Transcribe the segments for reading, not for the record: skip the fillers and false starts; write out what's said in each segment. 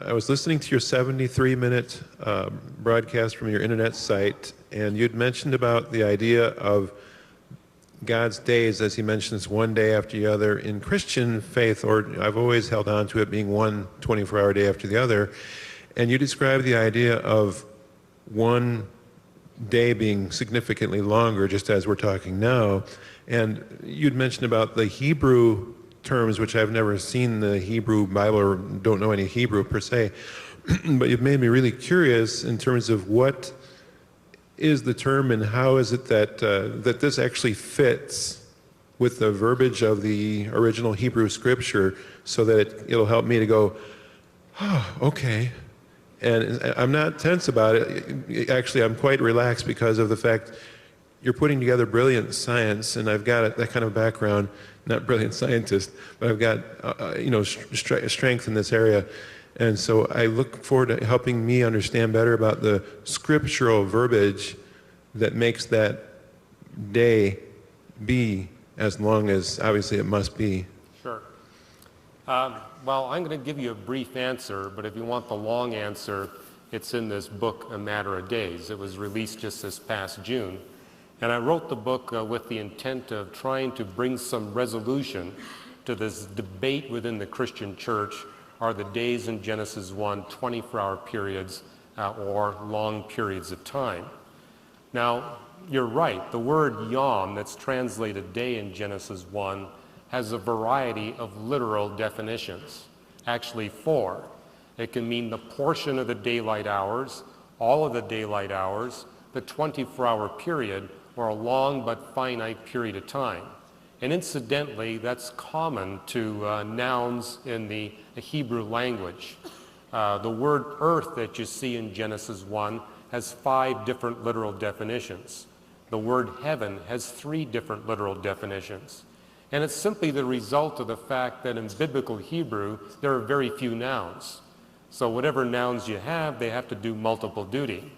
I was listening to your 73-minute broadcast from your internet site, and you'd mentioned about the idea of God's days, as he mentions, one day after the other. In Christian faith, or I've always held on to it being one 24-hour day after the other, and you described the idea of one day being significantly longer, just as we're talking now. And you'd mentioned about the Hebrew terms, which I've never seen the Hebrew Bible or don't know any Hebrew per se, but you've made me really curious in terms of what is the term and how is it that that this actually fits with the verbiage of the original Hebrew scripture, so that it'll help me to go, oh, okay. And I'm not tense about it. Actually, I'm quite relaxed because of the fact you're putting together brilliant science, and I've got that kind of background, not brilliant scientist, but I've got strength in this area. And so I look forward to helping me understand better about the scriptural verbiage that makes that day be as long as obviously it must be. Sure. Well, I'm going to give you a brief answer, but if you want the long answer, it's in this book, A Matter of Days. It was released just this past June. And I wrote the book with the intent of trying to bring some resolution to this debate within the Christian church. Are the days in Genesis 1 24-hour periods or long periods of time? Now, you're right. The word yom, that's translated day in Genesis 1, has a variety of literal definitions, actually 4. It can mean the portion of the daylight hours, all of the daylight hours, the 24-hour period, or a long but finite period of time. And incidentally, that's common to nouns in the Hebrew language. The word earth that you see in Genesis 1 has 5 different literal definitions. The word heaven has 3 different literal definitions. And it's simply the result of the fact that in biblical Hebrew, there are very few nouns. So whatever nouns you have, they have to do multiple duty.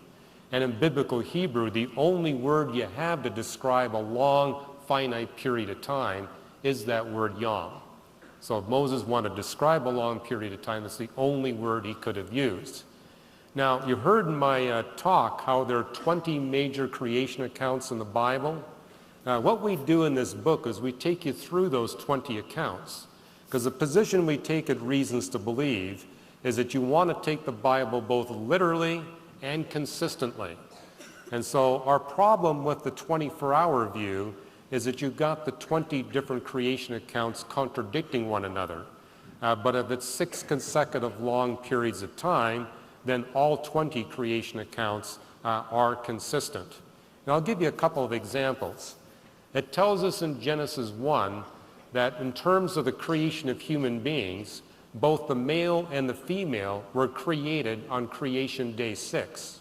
And in biblical Hebrew, the only word you have to describe a long, finite period of time is that word yom. So if Moses wanted to describe a long period of time, it's the only word he could have used. Now, you heard in my talk how there are 20 major creation accounts in the Bible. What we do in this book is we take you through those 20 accounts, because the position we take at Reasons to Believe is that you want to take the Bible both literally and consistently. And so our problem with the 24-hour view is that you've got the 20 different creation accounts contradicting one another. But if it's 6 consecutive long periods of time, then all 20 creation accounts are consistent. And I'll give you a couple of examples. It tells us in Genesis 1 that in terms of the creation of human beings, both the male and the female were created on creation day 6.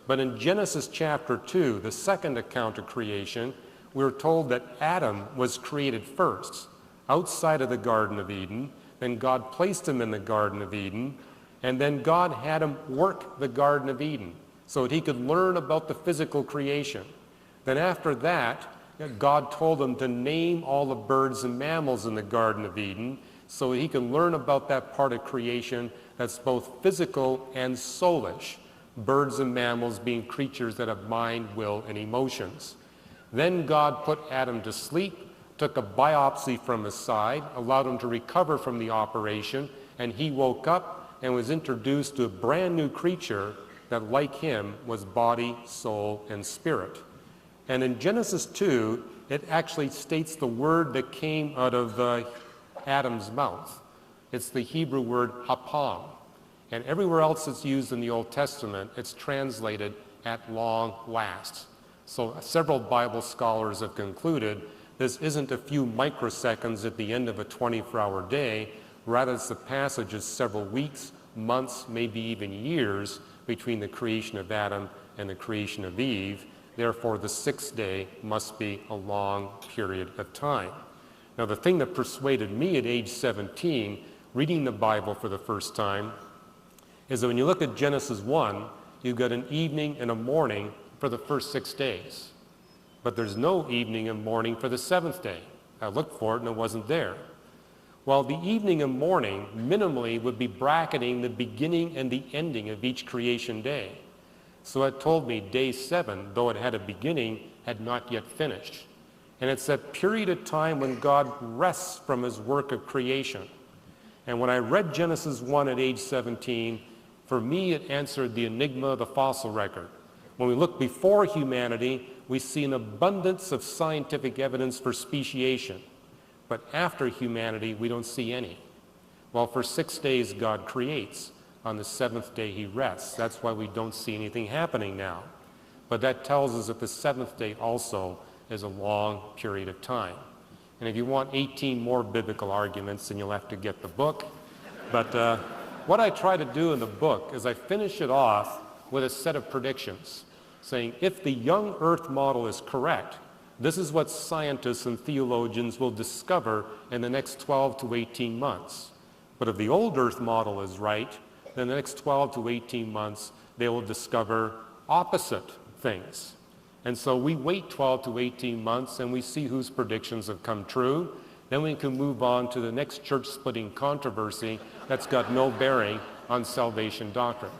But in Genesis chapter 2, the second account of creation, we're told that Adam was created first, outside of the Garden of Eden. Then God placed him in the Garden of Eden, and then God had him work the Garden of Eden so that he could learn about the physical creation. Then after that, God told him to name all the birds and mammals in the Garden of Eden so that he could learn about that part of creation that's both physical and soulish, birds and mammals being creatures that have mind, will, and emotions. Then God put Adam to sleep, took a biopsy from his side, allowed him to recover from the operation, and he woke up and was introduced to a brand new creature that, like him, was body, soul, and spirit. And in Genesis 2, it actually states the word that came out of Adam's mouth. It's the Hebrew word hapam. And everywhere else it's used in the Old Testament, it's translated at long last. So several Bible scholars have concluded this isn't a few microseconds at the end of a 24-hour day. Rather, it's the passage of several weeks, months, maybe even years between the creation of Adam and the creation of Eve. Therefore, the 6th day must be a long period of time. Now, the thing that persuaded me at age 17, reading the Bible for the first time, is that when you look at Genesis 1, you've got an evening and a morning for the first 6 days. But there's no evening and morning for the 7th day. I looked for it and it wasn't there. Well, the evening and morning minimally would be bracketing the beginning and the ending of each creation day. So it told me day 7, though it had a beginning, had not yet finished. And it's that period of time when God rests from his work of creation. And when I read Genesis 1 at age 17, for me it answered the enigma of the fossil record. When we look before humanity, we see an abundance of scientific evidence for speciation. But after humanity, we don't see any. Well, for 6 days God creates. On the 7th day he rests. That's why we don't see anything happening now. But that tells us that the 7th day also is a long period of time. And if you want 18 more biblical arguments, then you'll have to get the book. But what I try to do in the book is I finish it off with a set of predictions, saying if the young earth model is correct, this is what scientists and theologians will discover in the next 12 to 18 months. But if the old earth model is right, then the next 12 to 18 months, they will discover opposite things. And so we wait 12 to 18 months and we see whose predictions have come true. Then we can move on to the next church-splitting controversy that's got no bearing on salvation doctrine.